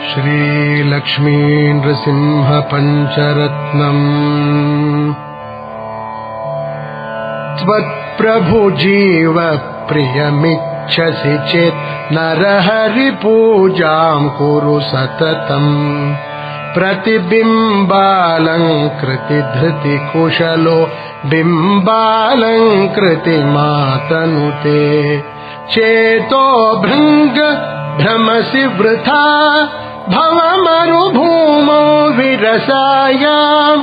श्रीलक्ष्मी नृसिंह पंचरत्नम् त्वत्प्रभु जीव प्रियमिच्छसि चेत् नरहरि पूजां कुरु सततम् प्रतिबिम्बालङ्कृति धृति कुशलो बिम्बालङ्कृति मातनुते चेतो भृङ्ग भ्रमसि वृथा भवमरुभूमौ विरसायाम्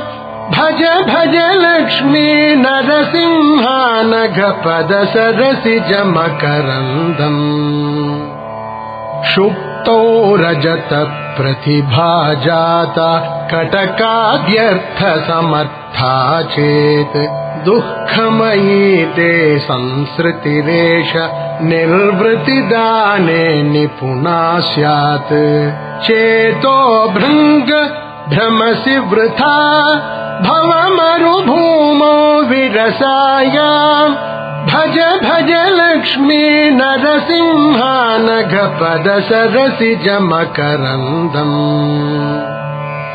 भज भज लक्ष्मी नरसिंहानघपद सरसिज मकरन्दम् शुक्तौ रजत प्रतिभा जाता कटकाद्यर्थ समर्था चेत् दुःखमयी ते संसृतिरेष निर्वृतिदाने निपुणा स्यात् चेतो भृङ्ग भ्रमसि वृथा भवमरुभूमौ विरसायाम् भज भज लक्ष्मी नरसिंहानघपद सरसिज मकरन्दम्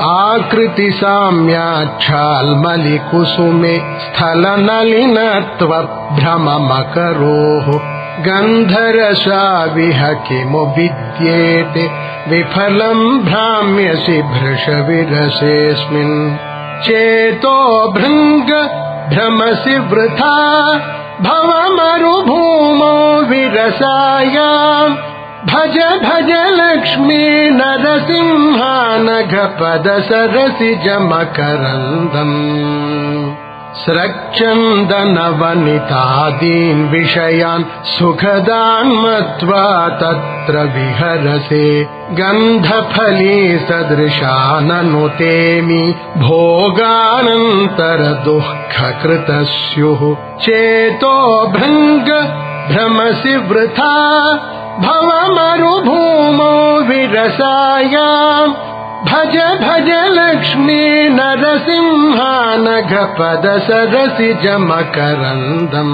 आकृति साम्याच्छाल्मलिकुसुमे स्थलनलिनत्व भ्रममकरोः गन्धरसाविह किमु विद्येते विफलम् भ्राम्यसि भृशविरसेऽस्मिन् चेतो भृङ्ग भ्रमसि वृथा भवमरुभूमौ विरसायाम् भज भज लक्ष्मी नरसिंहानघपद सरसिज मकरन्दम् स्रक्चन्दनवनितादीन् विषयान् सुखदान् मत्वा तत्र विहरसे गन्धफली सदृशाननुतेमि भोगानन्तर दुःखकृतः स्युः चेतो भृङ्ग भ्रमसि वृथा भवमरुभूमौ विरसायाम् भज भज लक्ष्मी नरसिंहानघपद सरसिज मकरन्दम्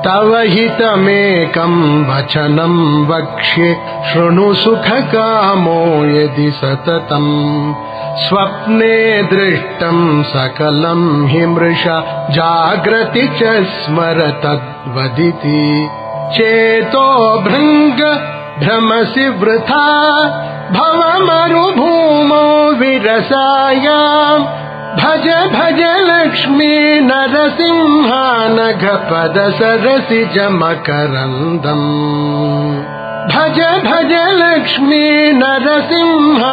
तव हितमेकम् वचनम् वक्ष्ये शृणु सुखकामो यदि सततम् स्वप्ने दृष्टम् सकलम् हि मृषा जाग्रति च स्मर तद्वदिति चेतो भृङ्ग भ्रमसि वृथा भवमरुभूमौ विरसायाम् भज भज लक्ष्मी नरसिंहानघपद सरसिज मकरन्दम् भज भज लक्ष्मी नरसिंह